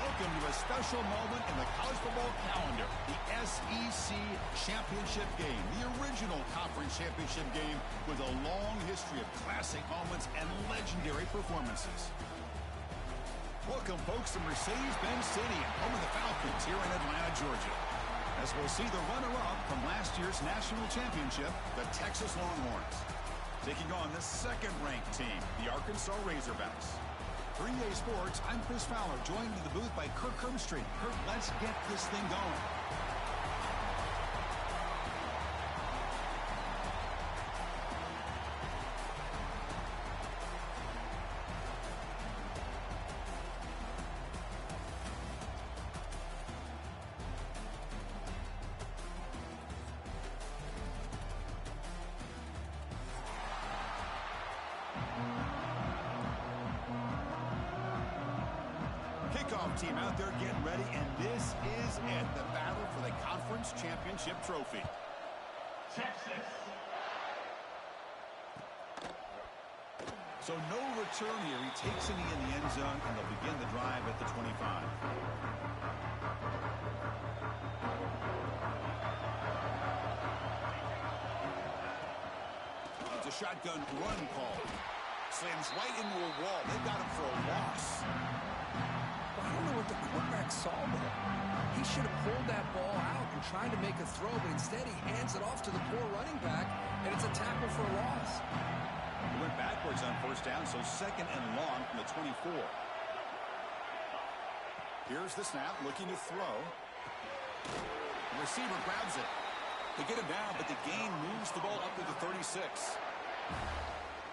Welcome to a special moment in the college football calendar, the SEC Championship Game, the original conference championship game with a long history of classic moments and legendary performances. Welcome, folks, to Mercedes-Benz Stadium, home of the Falcons here in Atlanta, Georgia. As we'll see the runner-up from last year's national championship, the Texas Longhorns, taking on the second-ranked team, the Arkansas Razorbacks. For EA Sports, I'm Chris Fowler, joined in the booth by Kirk Herbstreit. Kirk, let's get this thing going. Kickoff team out there getting ready, and this is it, the battle for the conference championship trophy. Texas. So no return here. He takes a knee in the end zone, and they'll begin the drive at the 25. It's a shotgun run call. Slams right into a wall. They've got him for a loss. I don't know what the quarterback saw there. He should have pulled that ball out and tried to make a throw, but instead he hands it off to the poor running back, and it's a tackle for a loss. He went backwards on first down, so second and long from the 24. Here's the snap, looking to throw. The receiver grabs it. They get him down, but the gain moves the ball up to the 36.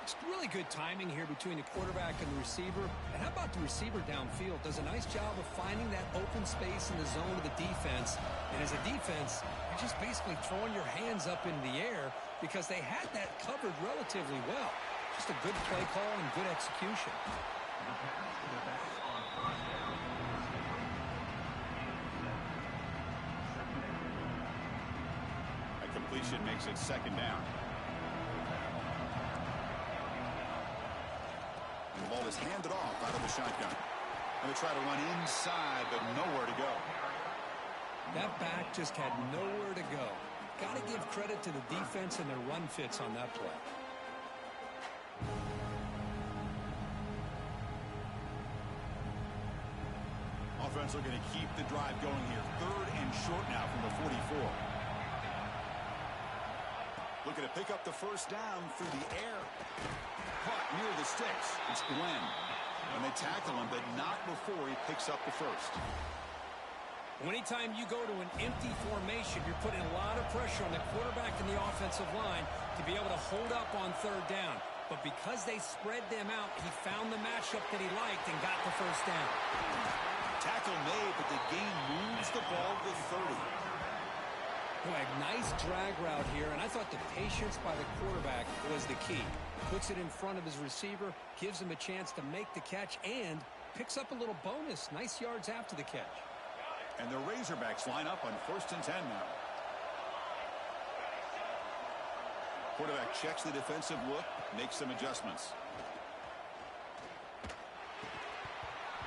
It's really good timing here between the quarterback and the receiver. And how about the receiver downfield? Does a nice job of finding that open space in the zone of the defense. And as a defense, you're just basically throwing your hands up in the air because they had that covered relatively well. Just a good play call and good execution. A completion makes it second down. The ball is handed off out of the shotgun. And they try to run inside, but nowhere to go. That back just had nowhere to go. Got to give credit to the defense and their run fits on that play. Offense looking to keep the drive going here. Third and short now from the 44. Looking to pick up the first down through the air. Caught near the sticks. It's Glenn. And they tackle him, but not before he picks up the first. Anytime you go to an empty formation, you're putting a lot of pressure on the quarterback and the offensive line to be able to hold up on third down. But because they spread them out, he found the matchup that he liked and got the first down. Tackle made, but the gain moves the ball to 30. Boy, a nice drag route here, and I thought the patience by the quarterback was the key. Puts it in front of his receiver, gives him a chance to make the catch, and picks up a little bonus. Nice yards after the catch. And the Razorbacks line up on 1st and 10 now. Quarterback checks the defensive look, makes some adjustments.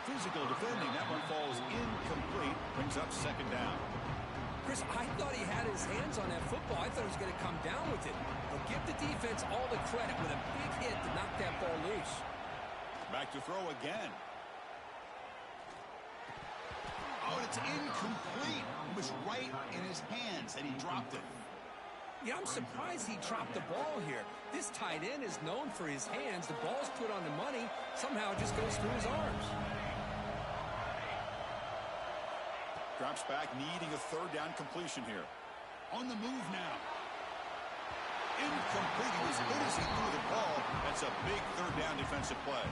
Physical defending, that one falls incomplete, brings up second down. Chris, I thought he had his hands on that football. I thought he was going to come down with it. But give the defense all the credit with a big hit to knock that ball loose. Back to throw again. Oh, it's incomplete. It was right in his hands, and he dropped it. Yeah, I'm surprised he dropped the ball here. This tight end is known for his hands. The ball's put on the money. Somehow it just goes through his arms. Drops back, needing a third down completion here. On the move now. Incomplete. He was good as he threw the ball. That's a big third down defensive play.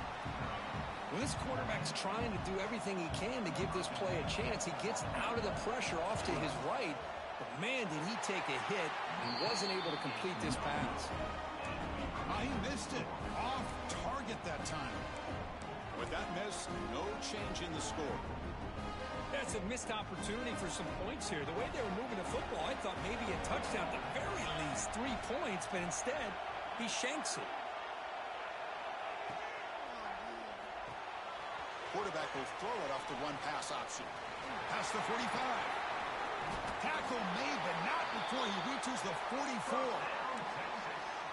Well, this quarterback's trying to do everything he can to give this play a chance. He gets out of the pressure off to his right. But, man, did he take a hit and wasn't able to complete this pass. He missed it. Off target that time. With that miss, no change in the score. That's a missed opportunity for some points here. The way they were moving the football, I thought maybe a touchdown, at the very least 3 points, but instead he shanks it. quarterback will throw it off the run-pass option. Past the 45. Tackle made, but not before he reaches the 44.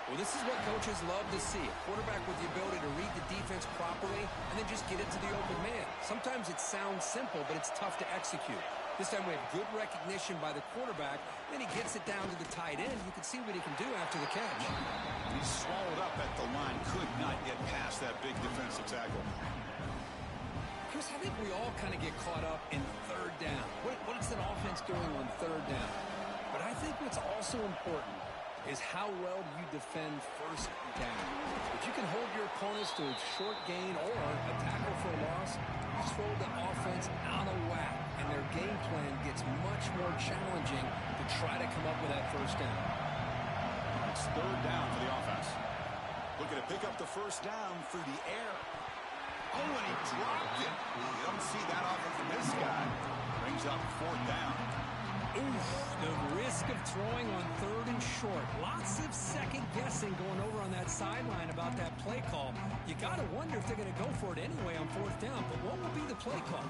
Well, this is what coaches love to see. A quarterback with the ability to read the defense properly and then just get it to the open man. Sometimes it sounds simple, but it's tough to execute. This time we have good recognition by the quarterback. Then he gets it down to the tight end. You can see what he can do after the catch. He's swallowed up at the line. Could not get past that big defensive tackle. Chris, I think we all kind of get caught up in third down. What is an offense doing on third down? But I think what's also important is how well you defend first down. If you can hold your opponents to a short gain or a tackle for a loss, you throw the offense out of whack, and their game plan gets much more challenging to try to come up with that first down. It's third down for the offense. Looking to pick up the first down through the air. Oh, and he dropped it. You don't see that often from this guy. Brings up fourth down. Oof, the risk of throwing on third and short. Lots of second guessing going over on that sideline about that play call. You got to wonder if they're going to go for it anyway on fourth down. But what will be the play call?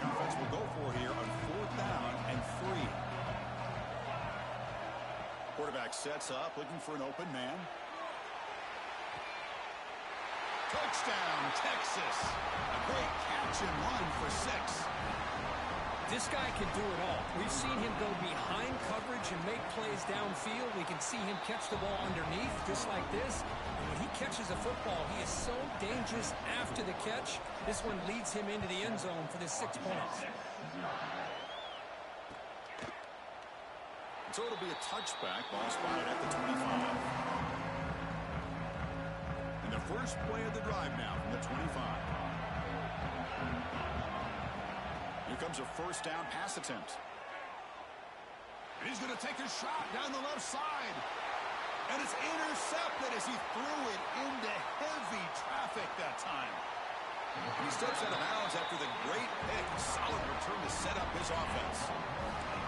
The offense will go for it here on fourth down and 3. Quarterback sets up, looking for an open man. Touchdown, Texas. A great catch and run for 6. This guy can do it all. We've seen him go behind coverage and make plays downfield. We can see him catch the ball underneath, just like this. And when he catches a football, he is so dangerous after the catch. This one leads him into the end zone for the 6 points. So it'll be a touchback. Ball spotted at the 25. And the first play of the drive now from the 25. Here comes a first down pass attempt. And he's going to take a shot down the left side. And it's intercepted as he threw it into heavy traffic that time. And he steps out of bounds after the great pick. Solid return to set up his offense.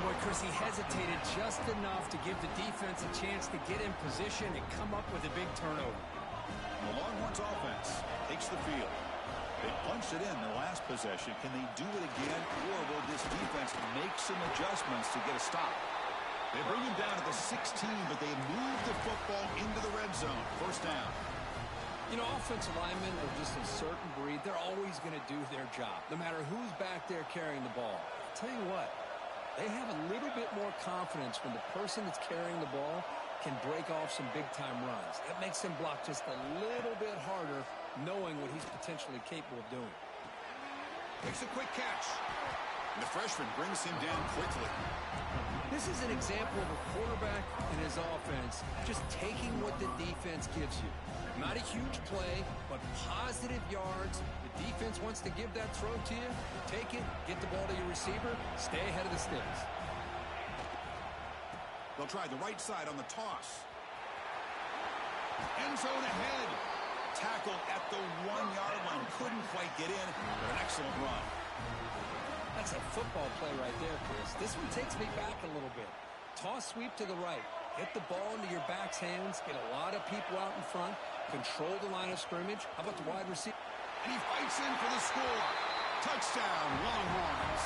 Boy, Chris, he hesitated just enough to give the defense a chance to get in position and come up with a big turnover. The Longhorns offense takes the field. They punched it in their last possession. Can they do it again, or will this defense make some adjustments to get a stop? They bring him down to the 16, but they move the football into the red zone. First down. You know, offensive linemen are just a certain breed. They're always going to do their job, no matter who's back there carrying the ball. I'll tell you what, they have a little bit more confidence when the person that's carrying the ball can break off some big-time runs. That makes them block just a little bit harder, knowing what he's potentially capable of doing. Makes a quick catch. And the freshman brings him down quickly. This is an example of a quarterback and his offense just taking what the defense gives you. Not a huge play, but positive yards. The defense wants to give that throw to you. Take it, get the ball to your receiver, stay ahead of the sticks. They'll try the right side on the toss. End zone ahead. Tackle at the 1-yard line. Couldn't quite get in. An excellent run. That's a football play right there, Chris. This one takes me back a little bit. Toss sweep to the right. Get the ball into your back's hands. Get a lot of people out in front. Control the line of scrimmage. How about the wide receiver? And he fights in for the score. Touchdown, Longhorns.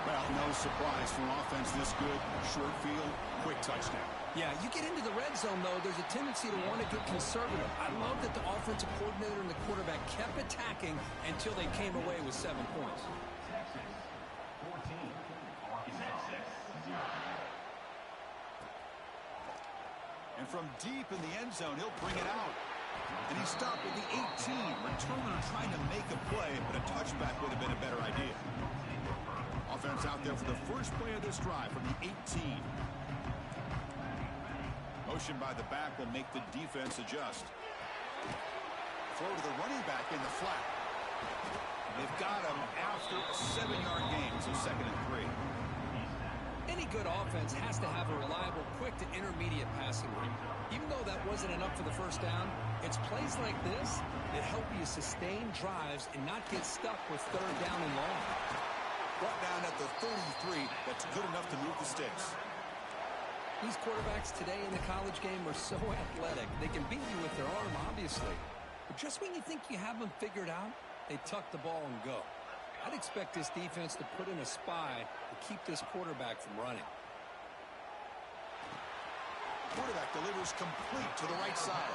Well, no surprise from offense this good. Short field, quick touchdown. Yeah, you get into the red zone, though, there's a tendency to want to get conservative. I love that the offensive coordinator and the quarterback kept attacking until they came away with 7 points. And from deep in the end zone, he'll bring it out. And he stopped at the 18. Returner trying to make a play, but a touchback would have been a better idea. Offense out there for the first play of this drive from the 18. Motion by the back will make the defense adjust. Throw to the running back in the flat. They've got him after a 7-yard gain, so 2nd and 3. Any good offense has to have a reliable, quick to intermediate passing game. Even though that wasn't enough for the first down, it's plays like this that help you sustain drives and not get stuck with third down and long. Brought down at the 33. That's good enough to move the sticks. These quarterbacks today in the college game are so athletic. They can beat you with their arm, obviously. But just when you think you have them figured out, they tuck the ball and go. I'd expect this defense to put in a spy to keep this quarterback from running. Quarterback delivers complete to the right side.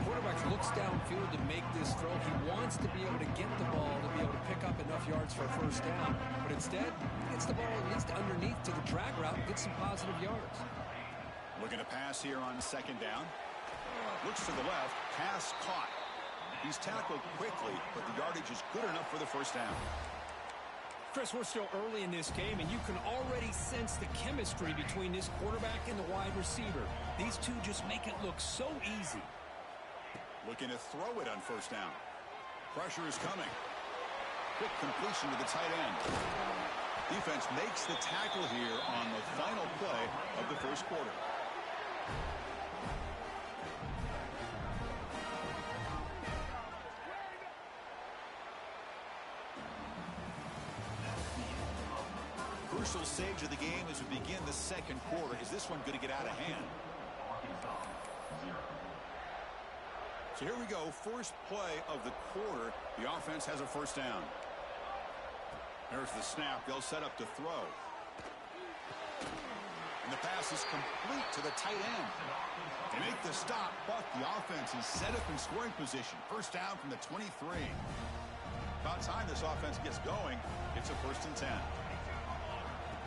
Quarterback looks downfield to make this throw. He wants to be able to get the ball to be able to pick up enough yards for a first down. But instead, he gets the ball at least underneath to the drag route and gets some positive yards. Looking to pass here on second down. Looks to the left. Pass caught. He's tackled quickly, but the yardage is good enough for the first down. Chris, we're still early in this game, and you can already sense the chemistry between this quarterback and the wide receiver. These two just make it look so easy. Looking to throw it on first down. Pressure is coming. Quick completion to the tight end. Defense makes the tackle here on the final play of the first quarter. Crucial stage of the game as we begin the second quarter. Is this one going to get out of hand? So here we go. First play of the quarter. The offense has a first down. There's the snap. They'll set up to throw. And the pass is complete to the tight end. They make the stop, but the offense is set up in scoring position. First down from the 23. About time this offense gets going. It's a 1st and 10.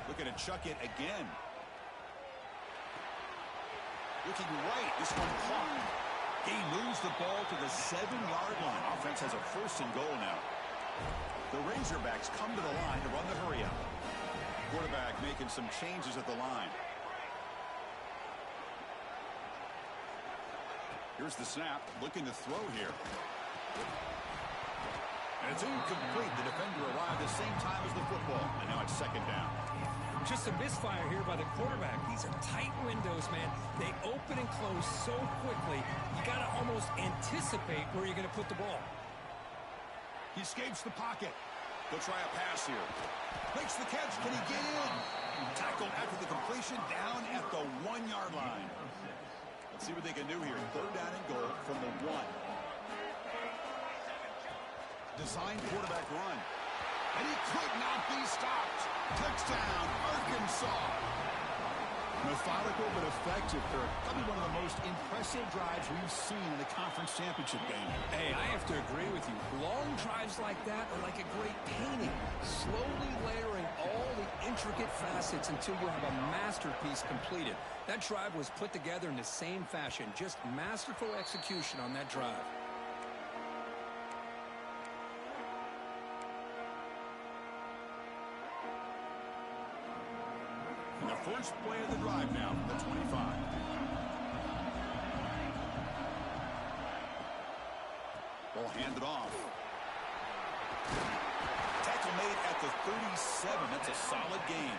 Looking to chuck it again. Looking right. This one caught. He moves the ball to the 7-yard line. Offense has a 1st and goal now. The Razorbacks come to the line to run the hurry up. Quarterback making some changes at the line. Here's the snap. Looking to throw here. And it's incomplete. The defender arrived the same time as the football. And now it's second down. Just a misfire here by the quarterback. These are tight windows, man. They open and close so quickly, you got to almost anticipate where you're going to put the ball. He escapes the pocket. He'll try a pass here. Makes the catch. Can he get in? Tackled after the completion down at the 1-yard line. Let's see what they can do here. 3rd down and goal from the 1. Designed quarterback run. And he could not be stopped. Touchdown, Arkansas. Methodical but effective, Kirk. Probably one of the most impressive drives we've seen in the conference championship game. Hey, I have to agree with you. Long drives like that are like a great painting. Slowly layering all the intricate facets until you have a masterpiece completed. That drive was put together in the same fashion. Just masterful execution on that drive. And the first play of the drive now, the 25. Ball handed off. Tackle made at the 37. That's a solid gain.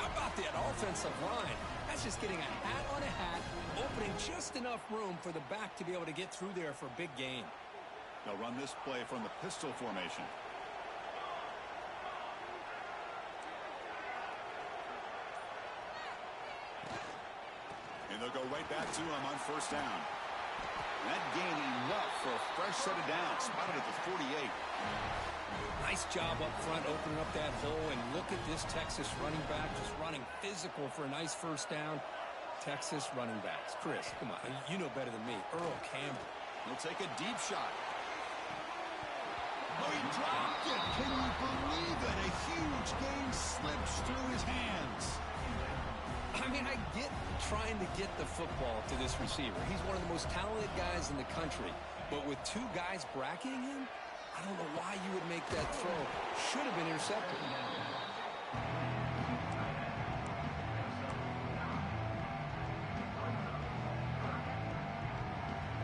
How about that offensive line? That's just getting a hat on a hat, opening just enough room for the back to be able to get through there for a big gain. They'll run this play from the pistol formation. And they'll go right back to him on first down. And that gain enough for a fresh set of downs. Spotted at the 48. Nice job up front, opening up that hole. And look at this Texas running back just running physical for a nice first down. Texas running backs. Chris, come on. You know better than me. Earl Campbell. He'll take a deep shot. Oh, he dropped it. Can you believe it? A huge gain slips through his hands. I mean, I get trying to get the football to this receiver. He's one of the most talented guys in the country. But with 2 guys bracketing him, I don't know why you would make that throw. Should have been intercepted.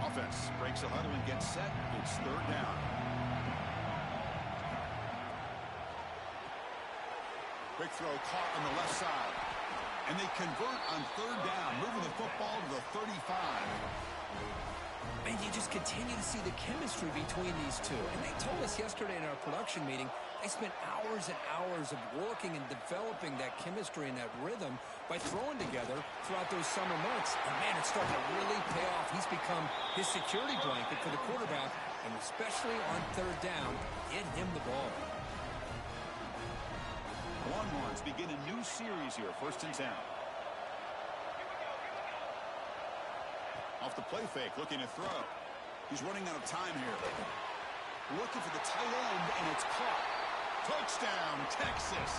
Offense breaks a huddle and gets set. It's 3rd down. Quick throw caught on the left side. And they convert on 3rd down, moving the football to the 35. And you just continue to see the chemistry between these two. And they told us yesterday in our production meeting, they spent hours and hours of working and developing that chemistry and that rhythm by throwing together throughout those summer months. And, man, it's starting to really pay off. He's become his security blanket for the quarterback. And with especially on third down. Get him the ball. Longhorns begin a new series here, 1st and 10. Off the play fake, looking to throw. He's running out of time here. Looking for the tight end, and it's caught. Touchdown, Texas.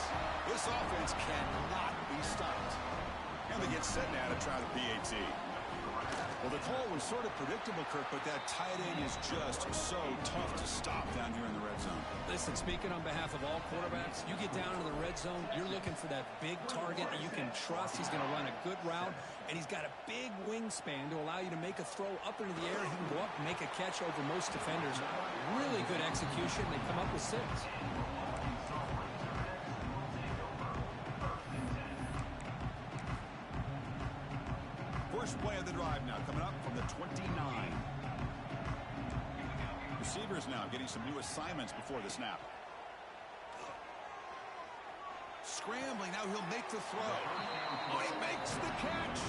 This offense cannot be stopped. And they get set now to try the PAT. Well, the call was sort of predictable, Kirk, but that tight end is just so tough to stop down here in the red zone. Listen, speaking on behalf of all quarterbacks, you get down into the red zone, you're looking for that big target that you can trust. He's going to run a good route, and he's got a big wingspan to allow you to make a throw up into the air. He can go up and make a catch over most defenders. Really good execution. They come up with 6. First play of the drive now coming up from the 29. Receivers now getting some new assignments before the snap. Scrambling, now he'll make the throw. Oh, he makes the catch.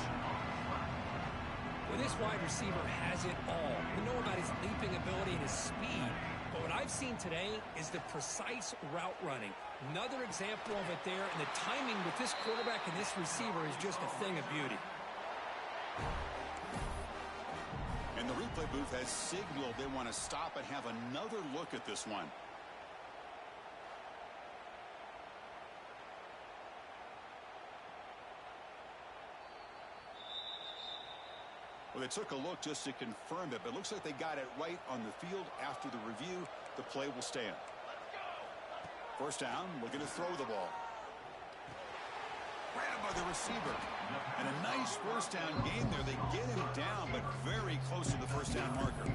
Well, this wide receiver has it all. We know about his leaping ability and his speed, but what I've seen today is the precise route running. Another example of it there, and the timing with this quarterback and this receiver is just a thing of beauty. And the replay booth has signaled they want to stop and have another look at this one. Well, they took a look just to confirm it, but it looks like they got it right on the field. After the review, the play will stand. First down, looking to throw the ball. Grabbed by the receiver. And a nice first down game there. They get him down, but very close to the first down marker.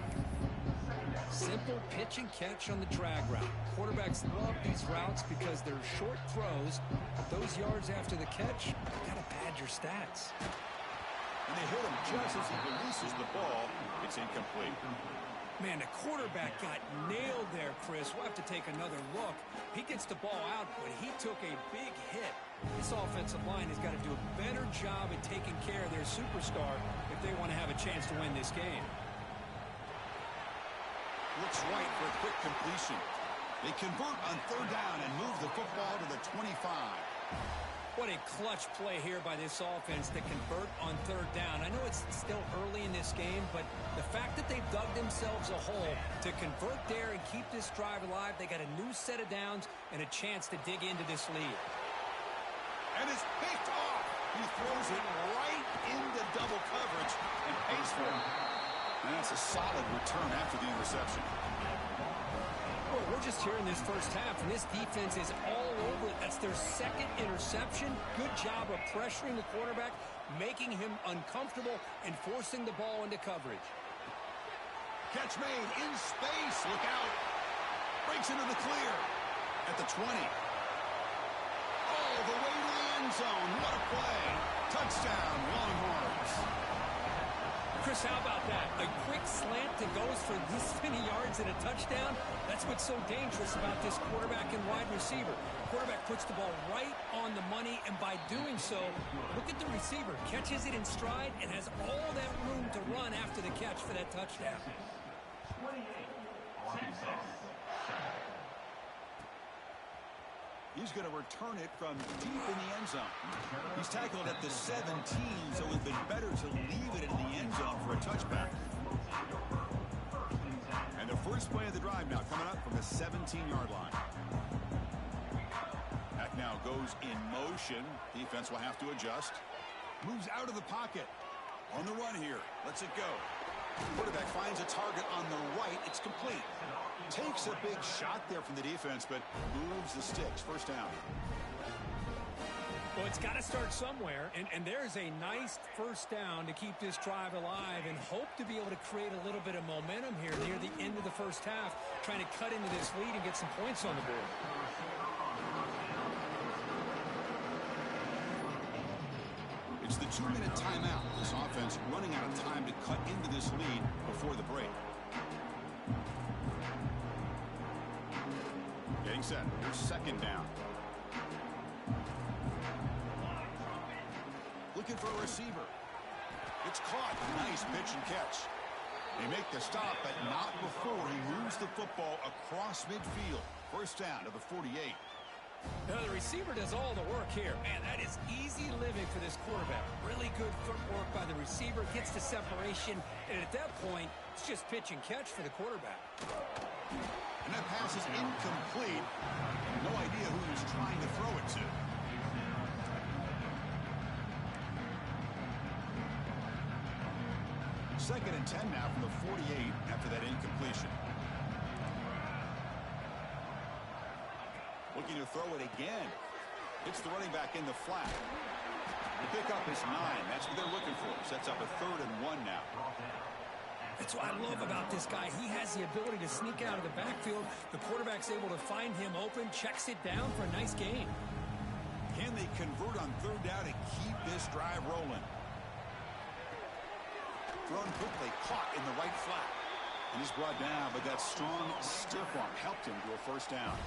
Simple pitch and catch on the drag route. Quarterbacks love these routes because they're short throws. But those yards after the catch, you got to pad your stats. And they hit him just as he releases the ball. It's incomplete. Man, the quarterback got nailed there, Chris. We'll have to take another look. He gets the ball out, but he took a big hit. This offensive line has got to do a better job at taking care of their superstar if they want to have a chance to win this game. Looks right for a quick completion. They convert on third down and move the football to the 25. What a clutch play here by this offense to convert on third down. I know it's still early in this game, but the fact that they've dug themselves a hole to convert there and keep this drive alive, they got a new set of downs and a chance to dig into this lead. And it's picked off. He throws it right into double coverage and pays for it. And that's a solid return after the interception. Well, we're just here in this first half, and this defense is all over it. That's their second interception. Good job of pressuring the quarterback, making him uncomfortable, and forcing the ball into coverage. Catch made in space. Look out. Breaks into the clear at the 20. All the way to the end zone. What a play. Touchdown, Longhorns. Chris, how about that? A quick slant that goes for this many yards and a touchdown. That's what's so dangerous about this quarterback and wide receiver. Quarterback puts the ball right on the money, and by doing so, look at the receiver. Catches it in stride and has all that room to run after the catch for that touchdown. 28, 6. He's going to return it from deep in the end zone. He's tackled at the 17, so it would have been better to leave it in the end zone for a touchback. And the first play of the drive now coming up from the 17-yard line. Back now goes in motion. Defense will have to adjust. Moves out of the pocket. On the run here. Lets it go. Quarterback finds a target on the right. It's complete. Takes a big shot there from the defense, but moves the sticks. First down. Well, it's got to start somewhere, and there's a nice first down to keep this drive alive and hope to be able to create a little bit of momentum here near the end of the first half, trying to cut into this lead and get some points on the board. It's the 2-minute timeout. This offense running out of time to cut into this lead before the break. Getting set. Here's second down. Looking for a receiver. It's caught. Nice pitch and catch. They make the stop, but not before he moves moves the football across midfield. First down to the 48. Now, the receiver does all the work here. Man, that is easy living for this quarterback. Really good footwork by the receiver, gets to separation, and at that point, it's just pitch and catch for the quarterback. And that pass is incomplete. No idea who he was trying to throw it to. Second and 10 now from the 48 after that incompletion. Looking to throw it again. Hits the running back in the flat. The pickup is 9. That's what they're looking for. Sets up a 3rd and 1 now. That's what I love about this guy. He has the ability to sneak out of the backfield. The quarterback's able to find him open, checks it down for a nice gain. Can they convert on 3rd down and keep this drive rolling? Thrown quickly, caught in the right flat. And he's brought down, but that strong, stiff arm helped him to a first down.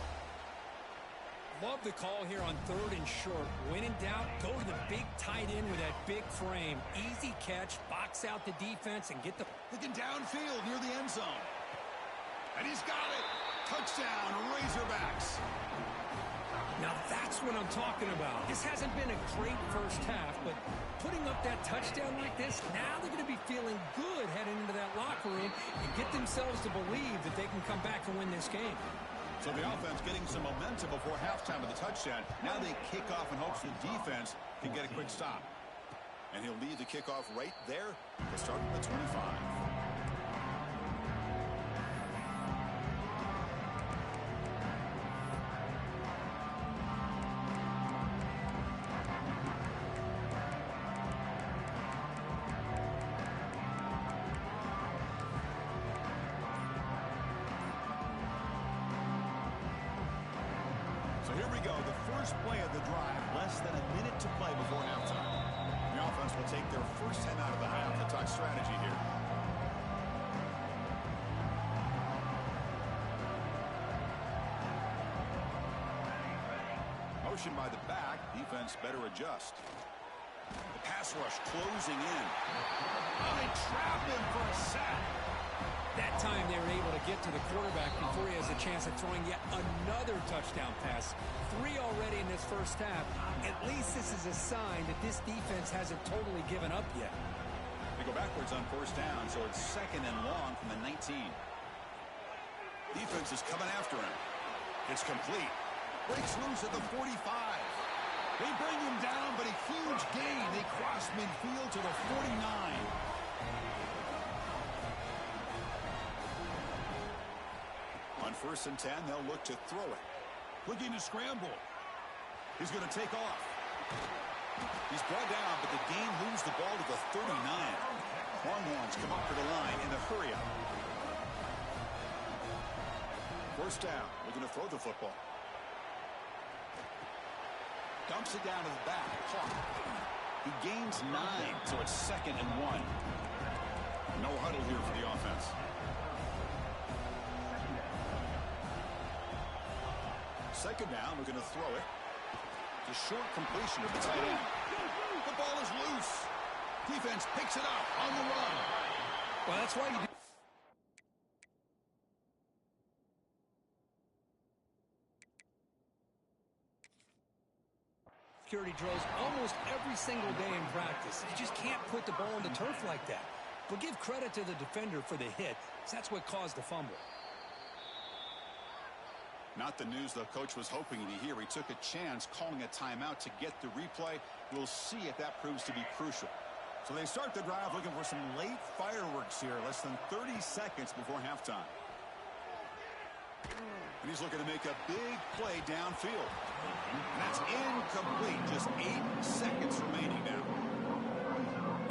Love the call here on 3rd and short. When in doubt, go to the big tight end with that big frame. Easy catch, box out the defense, and get the... Looking downfield near the end zone. And he's got it. Touchdown, Razorbacks. Now that's what I'm talking about. This hasn't been a great first half, but putting up that touchdown like this, now they're going to be feeling good heading into that locker room and get themselves to believe that they can come back and win this game. So the offense getting some momentum before halftime of the touchdown. Now they kick off in hopes the defense can get a quick stop. And he'll lead the kickoff right there to start at the 25. So here we go, the first play of the drive, less than a minute to play before halftime. The offense will take their first 10 out of the half to talk strategy here. Motion by the back, defense better adjust. The pass rush closing in. Oh, they trap him for a sack. That time they were able to get to the quarterback before he has a chance of throwing yet another touchdown pass. 3 already in this first half. At least this is a sign that this defense hasn't totally given up yet. They go backwards on first down, so it's 2nd and long from the 19. Defense is coming after him. It's complete. Breaks loose at the 45. They bring him down, but a huge gain. They cross midfield to the 49. On 1st and 10, they'll look to throw it. Looking to scramble. He's going to take off. He's brought down, but the game moves the ball to the 39. Longhorns come up to the line in the hurry up. First down. Looking to throw the football. Dumps it down to the back. Caught. He gains 9, so it's 2nd and 1. No huddle here for the offense. Second down, we're going to throw it. The short completion of the tight end. The ball is loose. Defense picks it up on the run. Well, that's why you do. Security drills almost every single day in practice. You just can't put the ball on the turf like that. But give credit to the defender for the hit, because that's what caused the fumble. Not the news the coach was hoping to hear. He took a chance calling a timeout to get the replay. We'll see if that proves to be crucial. So they start the drive looking for some late fireworks here, less than 30 seconds before halftime. And he's looking to make a big play downfield. And that's incomplete. Just 8 seconds remaining now.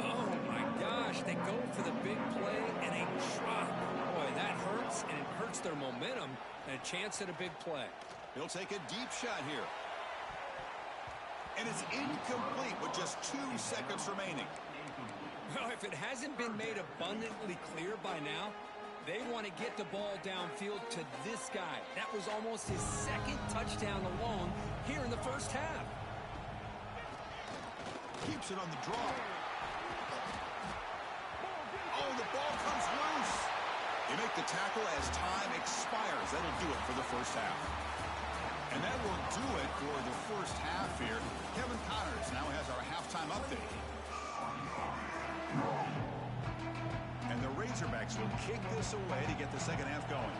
Oh, my gosh. They go for the big play and a drop. Boy, that hurts, and it hurts their momentum and a chance at a big play. He'll take a deep shot here. And it's incomplete with just 2 seconds remaining. Well, if it hasn't been made abundantly clear by now, they want to get the ball downfield to this guy. That was almost his 2nd touchdown alone here in the first half. Keeps it on the draw. Oh, the ball comes loose. You make the tackle as time expires. That'll do it for the first half. And that will do it for the first half here. Kevin Connors now has our halftime update. And the Razorbacks will kick this away to get the second half going.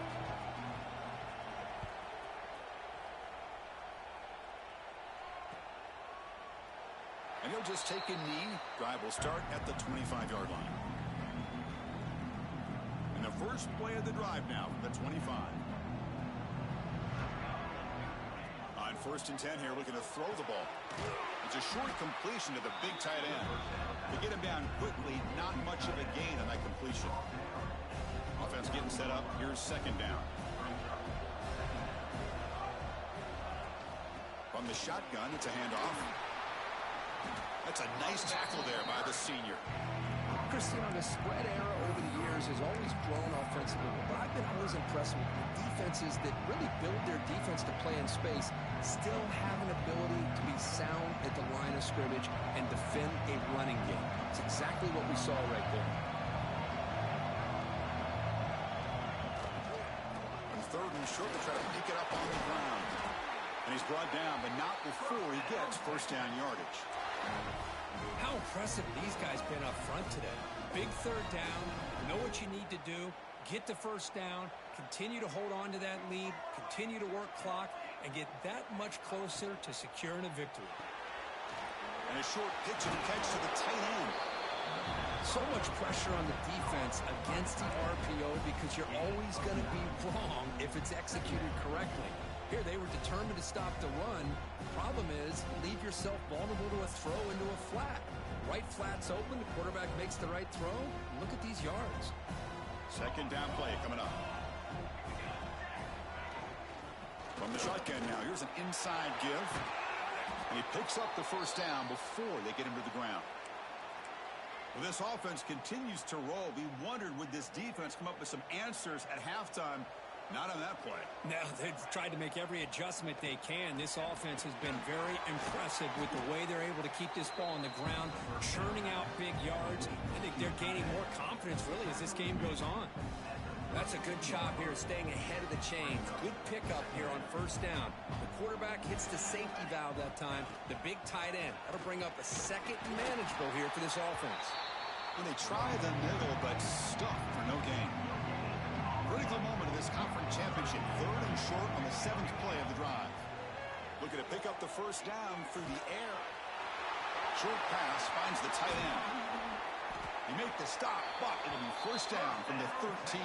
And he'll just take a knee. Drive will start at the 25-yard line. And the first play of the drive now from the 25. On 1st and 10 here, looking to throw the ball. It's a short completion to the big tight end. To get him down quickly, not much of a gain on that completion. Offense getting set up. Here's 2nd down. From the shotgun, it's a handoff. That's a nice tackle there by the senior. Chris, you know, the spread era over the years has always grown offensively, but I've been always impressed with defenses that really build their defense to play in space, still have an ability to be sound at the line of scrimmage and defend a running game. It's exactly what we saw right there. On 3rd and short, they try to pick it up on the ground. And he's brought down, but not before he gets 1st down yardage. How impressive these guys been up front today. Big 3rd down, know what you need to do, get the 1st down, continue to hold on to that lead, continue to work clock, and get that much closer to securing a victory. And a short pitch and catch to the tight end. So much pressure on the defense against the RPO because you're always going to be wrong if it's executed correctly. Here, they were determined to stop the run. Problem is, leave yourself vulnerable to a throw into a flat. Right flat's open, the quarterback makes the right throw. Look at these yards. 2nd down play coming up. From the shotgun now, here's an inside give. And he picks up the 1st down before they get him to the ground. Well, this offense continues to roll. We wondered, would this defense come up with some answers at halftime? Not on that play. No, they've tried to make every adjustment they can. This offense has been very impressive with the way they're able to keep this ball on the ground, churning out big yards. I think they're gaining more confidence, really, as this game goes on. That's a good job here, staying ahead of the chains. Good pickup here on 1st down. The quarterback hits the safety valve that time. The big tight end. That'll bring up a 2nd and manageable here for this offense. When they try the middle, but stuck for no gain. Critical moment of this conference championship. 3rd and short on the 7th play of the drive. Looking to pick up the 1st down through the air. Short pass finds the tight end. He made the stop, but it'll be 1st down from the 13.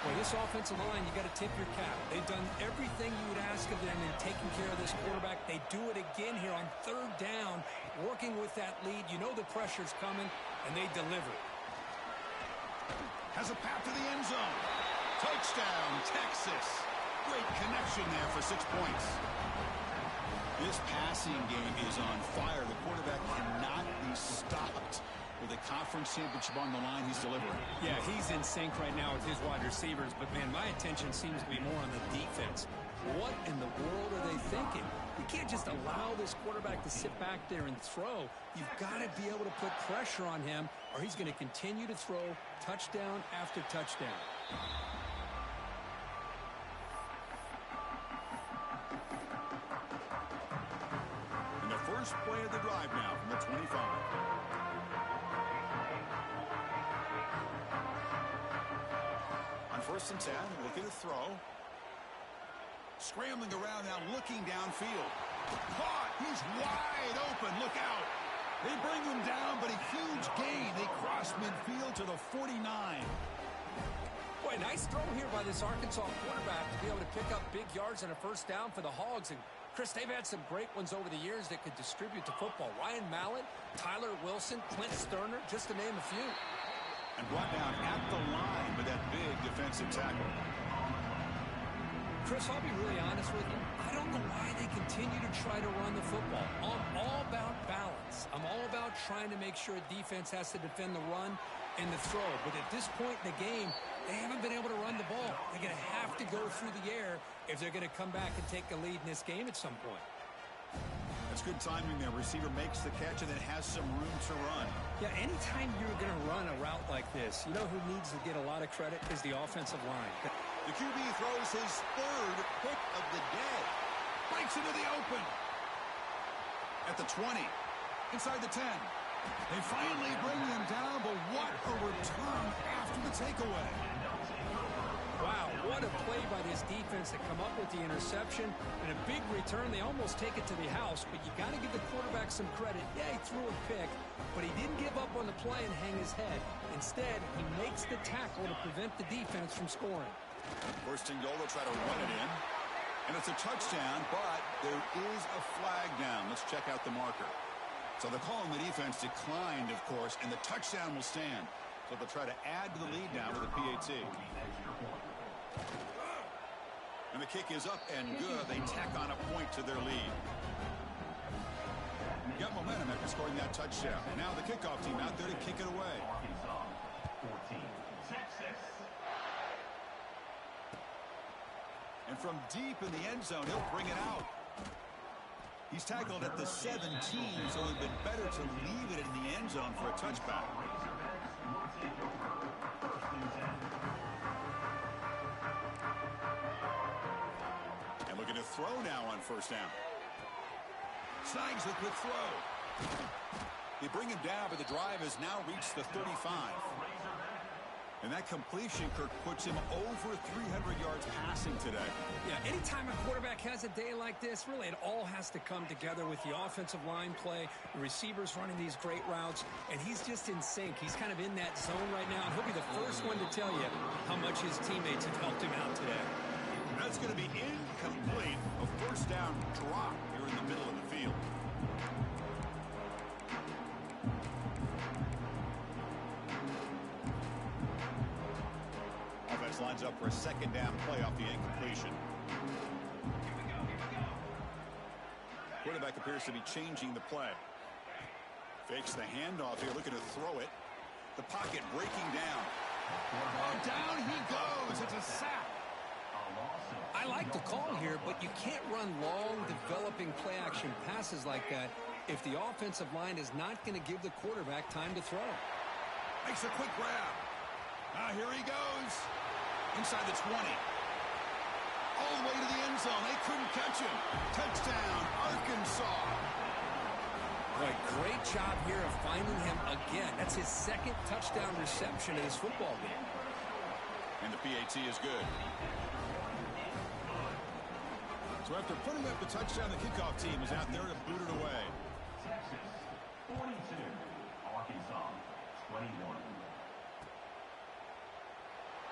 Well, this offensive line, you got to tip your cap. They've done everything you would ask of them in taking care of this quarterback. They do it again here on 3rd down, working with that lead. You know the pressure's coming, and they deliver it. Has a path to the end zone. Touchdown, Texas. Great connection there for 6 points. This passing game is on fire. The quarterback cannot be stopped. With a conference championship on the line, he's delivering. Yeah, he's in sync right now with his wide receivers, but, man, my attention seems to be more on the defense. What in the world are they thinking? You can't just allow this quarterback to sit back there and throw. You've got to be able to put pressure on him, or he's going to continue to throw touchdown after touchdown. And the first play of the drive now from the 25. On 1st and 10, looking to throw. Scrambling around now, looking downfield. Caught! He's wide open. Look out! They bring him down, but a huge gain. They cross midfield to the 49. Boy, nice throw here by this Arkansas quarterback to be able to pick up big yards and a 1st down for the Hogs. And, Chris, they've had some great ones over the years that could distribute the football. Ryan Mallett, Tyler Wilson, Clint Sterner, just to name a few. And brought down at the line with that big defensive tackle. Chris, I'll be really honest with you. I don't know why they continue to try to run the football. I'm all about balance. I'm all about trying to make sure a defense has to defend the run and the throw. But at this point in the game, they haven't been able to run the ball. They're going to have to go through the air if they're going to come back and take a lead in this game at some point. That's good timing there. Receiver makes the catch and then has some room to run. Yeah, anytime you're going to run a route like this, you know who needs to get a lot of credit is the offensive line. The QB throws his third pick of the day. Breaks into the open. At the 20. Inside the 10. They finally bring him down, but what a return after the takeaway. Wow, what a play by this defense to come up with the interception and a big return. They almost take it to the house, but you got to give the quarterback some credit. Yeah, he threw a pick, but he didn't give up on the play and hang his head. Instead, he makes the tackle to prevent the defense from scoring. First and goal, they'll try to run it in. And it's a touchdown, but there is a flag down. Let's check out the marker. So the call on the defense declined, of course, and the touchdown will stand. So they'll try to add to the lead now with a PAT. And the kick is up and good. They tack on a point to their lead. Got momentum after scoring that touchdown. And now the kickoff team out there to kick it away. And from deep in the end zone, he'll bring it out. He's tackled at the 17, so it would have been better to leave it in the end zone for a touchback. And looking to throw now on first down. Snags the quick throw. They bring him down, but the drive has now reached the 35. And that completion, Kirk, puts him over 300 yards passing today. Yeah, anytime a quarterback has a day like this, really it all has to come together with the offensive line play, the receivers running these great routes, and he's just in sync. He's kind of in that zone right now, and he'll be the first one to tell you how much his teammates have helped him out today. That's going to be incomplete. A first down drop here in the middle of the field. Offense lines up for a second down play off the incompletion. Quarterback appears to be changing the play. Fakes the handoff here, looking to throw it. The pocket breaking down. Oh, down he goes. It's a sack. I like the call here, but you can't run long, developing play-action passes like that if the offensive line is not going to give the quarterback time to throw. Makes a quick grab. Now here he goes. Inside the 20. All the way to the end zone. They couldn't catch him. Touchdown, Arkansas. Boy, great job here of finding him again. That's his second touchdown reception in this football game. And the PAT is good. So after putting up the touchdown, the kickoff team is out there to boot it away. Texas 42, Arkansas 21.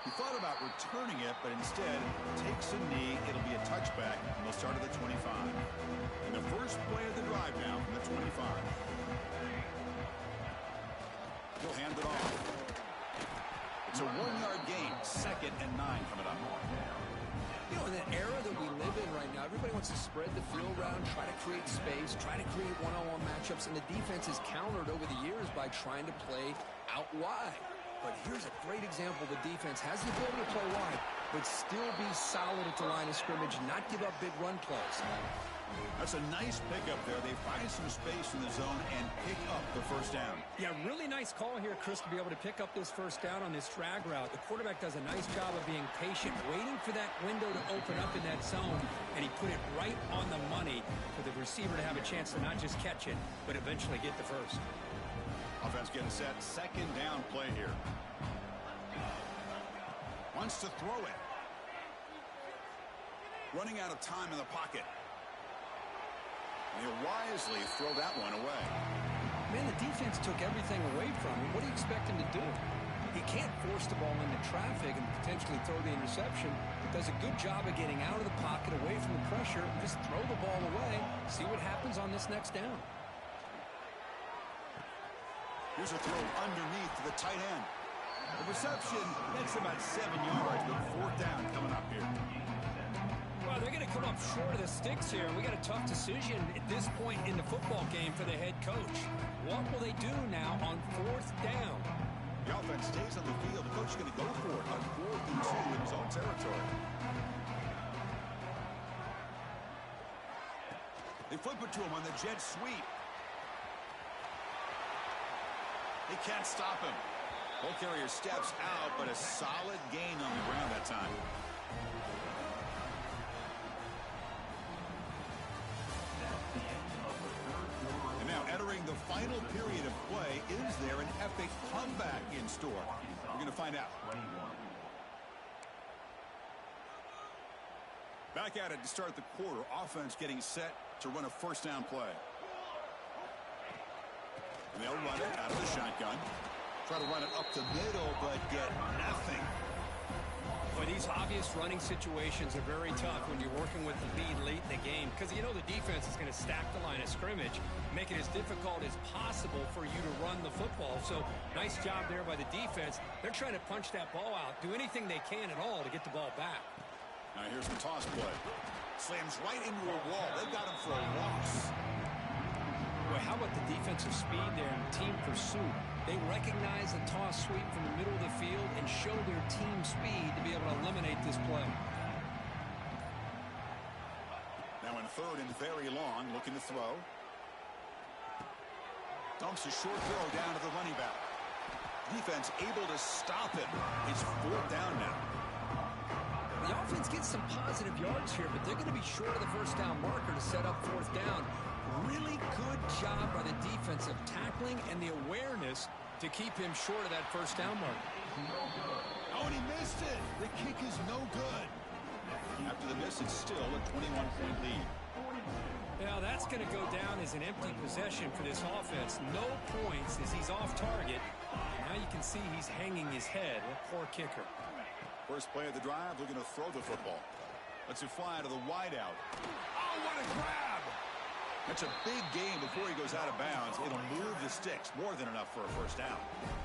He thought about returning it, but instead takes a knee. It'll be a touchback, and they'll start at the 25. And the first play of the drive now from the 25. He'll hand it off. It's a 1-yard gain, 2nd and 9 coming up. You know, in the era that we live in right now, everybody wants to spread the field around, try to create space, try to create one-on-one matchups, and the defense is countered over the years by trying to play out wide. But here's a great example. The defense has the ability to play wide, but still be solid at the line of scrimmage, not give up big run plays. That's a nice pickup there. They find some space in the zone and pick up the first down. Yeah, really nice call here, Chris, to be able to pick up this first down on this drag route. The quarterback does a nice job of being patient, waiting for that window to open up in that zone, and he put it right on the money for the receiver to have a chance to not just catch it, but eventually get the first. Offense getting set. Second down play here. Wants to throw it. Running out of time in the pocket. And he'll wisely throw that one away. Man, the defense took everything away from him. What do you expect him to do? He can't force the ball into traffic and potentially throw the interception. He does a good job of getting out of the pocket, away from the pressure, and just throw the ball away. See what happens on this next down. Here's a throw underneath to the tight end. The reception, that's about 7 yards, but 4th down coming up here. Well, they're going to come up short of the sticks here. We got a tough decision at this point in the football game for the head coach. What will they do now on 4th down? The offense stays on the field. The coach is going to go for it on 4th and 2 in his own territory. They flip it to him on the jet sweep. They can't stop him. Ball carrier steps out, but a solid gain on the ground that time. And now entering the final period of play, is there an epic comeback in store? We're going to find out. Back at it to start the quarter. Offense getting set to run a first down play. And they'll run it out of the shotgun. Try to run it up the middle, but get nothing. Boy, these obvious running situations are very tough when you're working with the lead late in the game, because you know the defense is going to stack the line of scrimmage, make it as difficult as possible for you to run the football. So nice job there by the defense. They're trying to punch that ball out, do anything they can at all to get the ball back. Now here's the toss play. Slams right into a wall. They've got him for a loss. Boy, how about the defensive speed there and team pursuit? They recognize the toss sweep from the middle of the field and show their team speed to be able to eliminate this play. Now in third and very long, looking to throw. Dumps a short throw down to the running back. Defense able to stop him. It's fourth down now. The offense gets some positive yards here, but they're going to be short of the first down marker to set up fourth down. Really good job by the defense of tackling and the awareness to keep him short of that first down marker. Oh, and he missed it. The kick is no good. After the miss, it's still a 21-point lead. Now that's going to go down as an empty possession for this offense. No points as he's off target. Now you can see he's hanging his head. A poor kicker. First play of the drive, looking to throw the football. Lets it fly to the wideout. Oh, what a grab! That's a big game before he goes out of bounds. It'll move the sticks. More than enough for a first down.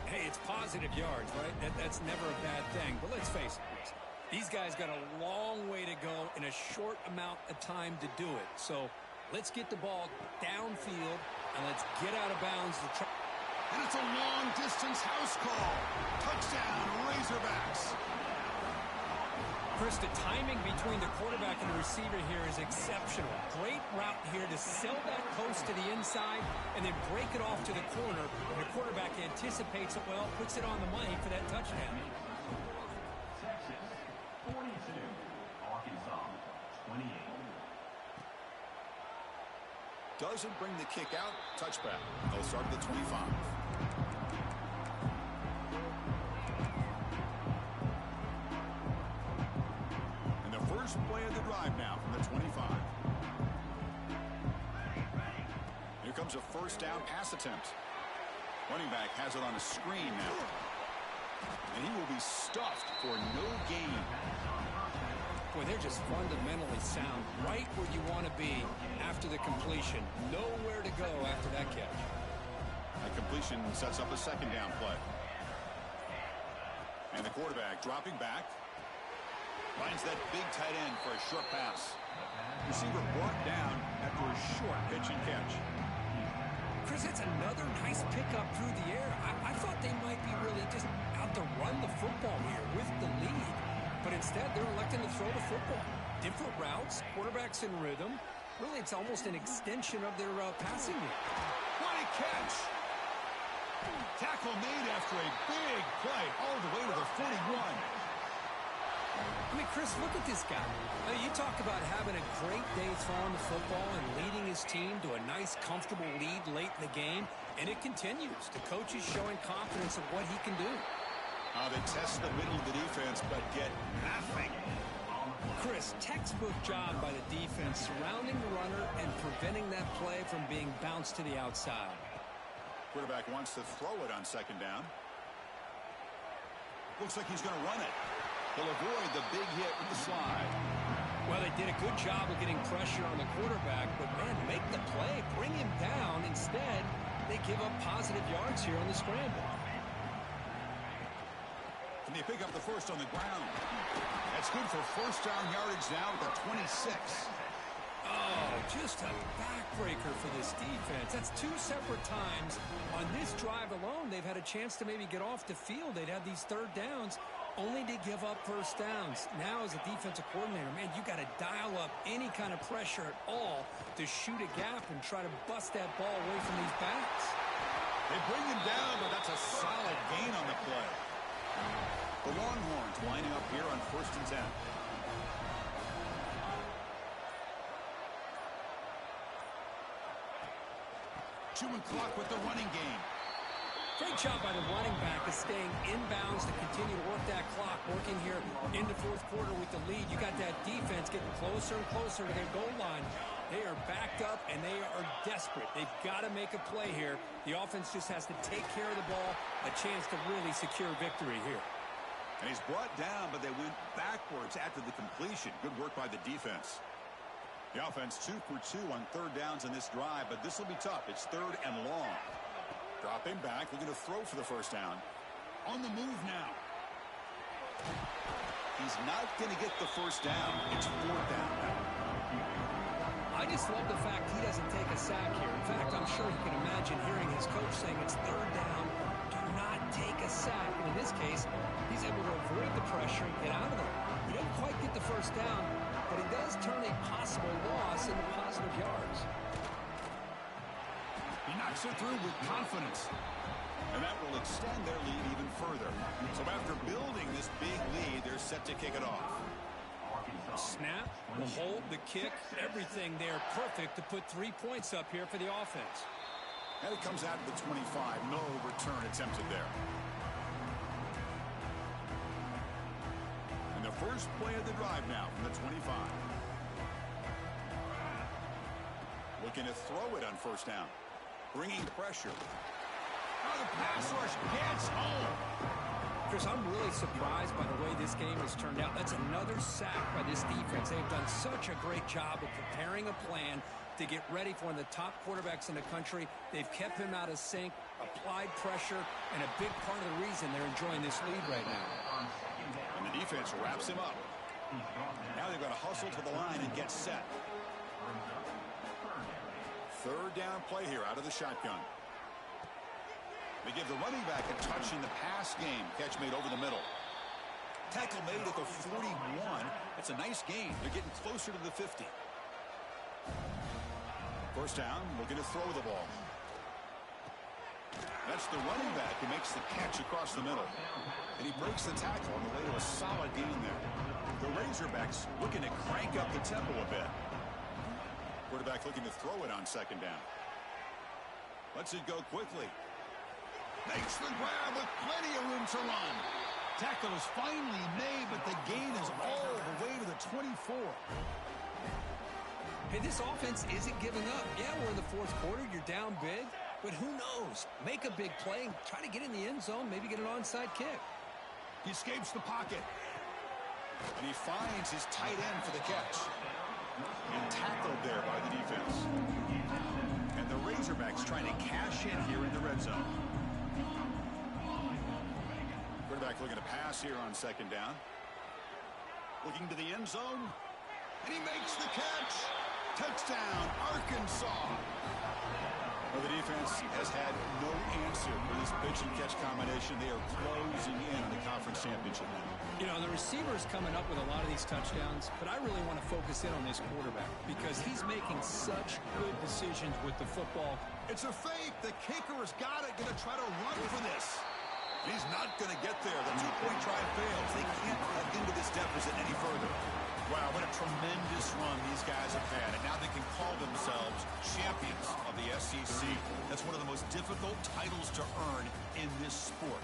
Hey, it's positive yards, right? That's never a bad thing. But let's face it, these guys got a long way to go in a short amount of time to do it. So let's get the ball downfield and let's get out of bounds. And it's a long-distance house call. Touchdown, Razorbacks. Chris, the timing between the quarterback and the receiver here is exceptional. Great route here to sell that post to the inside and then break it off to the corner. And the quarterback anticipates it well, puts it on the money for that touchdown. Texas, 42. Arkansas, 28. Doesn't bring the kick out. Touchback. They'll start at the 25. First play of the drive now from the 25. Here comes a first down pass attempt. Running back has it on a screen now. And he will be stuffed for no gain. Boy, they're just fundamentally sound. Right where you want to be after the completion. Nowhere to go after that catch. That completion sets up a second down play. And the quarterback dropping back. Finds that big tight end for a short pass. Receiver brought down after a short pitch and catch. Chris, that's another nice pickup through the air. I thought they might be really just out to run the football here with the lead. But instead, they're electing to throw the football. Different routes, quarterbacks in rhythm. Really, it's almost an extension of their passing game. What a catch! Tackle made after a big play all the way to the 41. I mean, Chris, look at this guy. You talk about having a great day throwing the football and leading his team to a nice, comfortable lead late in the game, and it continues. The coach is showing confidence of what he can do. They test the middle of the defense, but get nothing. Chris, textbook job by the defense surrounding the runner and preventing that play from being bounced to the outside. Quarterback wants to throw it on second down. Looks like he's going to run it. He'll avoid the big hit with the slide. Well, they did a good job of getting pressure on the quarterback, but, man, make the play, bring him down. Instead, they give up positive yards here on the scramble. Can they pick up the first on the ground? That's good for first down yardage now at the 26. Oh, just a backbreaker for this defense. That's two separate times. On this drive alone, they've had a chance to maybe get off the field. They'd have these third downs, only to give up first downs. Now as a defensive coordinator, man, you got to dial up any kind of pressure at all to shoot a gap and try to bust that ball away from these backs. They bring him down, but that's a solid gain on the play. The Longhorns lining up here on 1st and 10. Chewing clock with the running game. Great job by the running back of staying inbounds to continue to work that clock, working here in the 4th quarter with the lead. You got that defense getting closer and closer to their goal line. They are backed up, and they are desperate. They've got to make a play here. The offense just has to take care of the ball, a chance to really secure victory here. And he's brought down, but they went backwards after the completion. Good work by the defense. The offense 2 for 2 on 3rd downs in this drive, but this will be tough. It's 3rd and long. Dropping back, looking to throw for the 1st down. On the move now. He's not going to get the 1st down. It's 4th down now. I just love the fact he doesn't take a sack here. In fact, I'm sure you can imagine hearing his coach saying it's 3rd down. Do not take a sack. And in this case, he's able to avoid the pressure and get out of there. He didn't quite get the 1st down, but he does turn a possible loss into positive yards. He knocks it through with confidence. And that will extend their lead even further. So after building this big lead, they're set to kick it off. Snap, the hold, the kick, everything there perfect to put 3 points up here for the offense. And it comes out to the 25. No return attempted there. And the first play of the drive now from the 25. Looking to throw it on 1st down. Bringing pressure. Oh, the pass rush gets home. Chris, I'm really surprised by the way this game has turned out. That's another sack by this defense. They've done such a great job of preparing a plan to get ready for one of the top quarterbacks in the country. They've kept him out of sync, applied pressure, and a big part of the reason they're enjoying this lead right now. And the defense wraps him up. Now they've got to hustle to the line and get set. 3rd down play here out of the shotgun. They give the running back a touch in the pass game. Catch made over the middle. Tackle made at the 41. That's a nice gain. They're getting closer to the 50. 1st down, looking to throw the ball. That's the running back who makes the catch across the middle. And he breaks the tackle on the way to a solid gain there. The Razorbacks looking to crank up the tempo a bit. Quarterback looking to throw it on 2nd down. Lets it go quickly. Makes the grab with plenty of room to run. Tackle is finally made, but the gain is all the way to the 24. Hey, this offense isn't giving up. Yeah, we're in the 4th quarter. You're down big. But who knows? Make a big play and try to get in the end zone, maybe get an onside kick. He escapes the pocket. And he finds his tight end for the catch. And tackled there by the defense. And the Razorbacks trying to cash in here in the red zone. Quarterback looking to pass here on 2nd down. Looking to the end zone. And he makes the catch. Touchdown, Arkansas. Well, the defense has had no answer for this pitch and catch combination. They are closing in on the conference championship now. You know, the receiver's coming up with a lot of these touchdowns, but I really want to focus in on this quarterback because he's making such good decisions with the football. It's a fake. The kicker has got it. Going to try to run for this. He's not going to get there. The 2-point try fails. They can't cut into this deficit any further. Wow, what a tremendous run these guys have had. And now they can call themselves champions of the SEC. That's one of the most difficult titles to earn in this sport.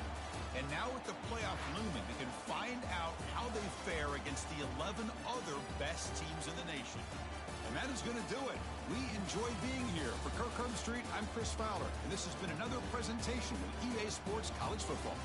And now with the playoff looming, they can find out how they fare against the 11 other best teams in the nation. And that is going to do it. We enjoy being here. For Kirk Herbstreit, I'm Chris Fowler. And this has been another presentation of EA Sports College Football.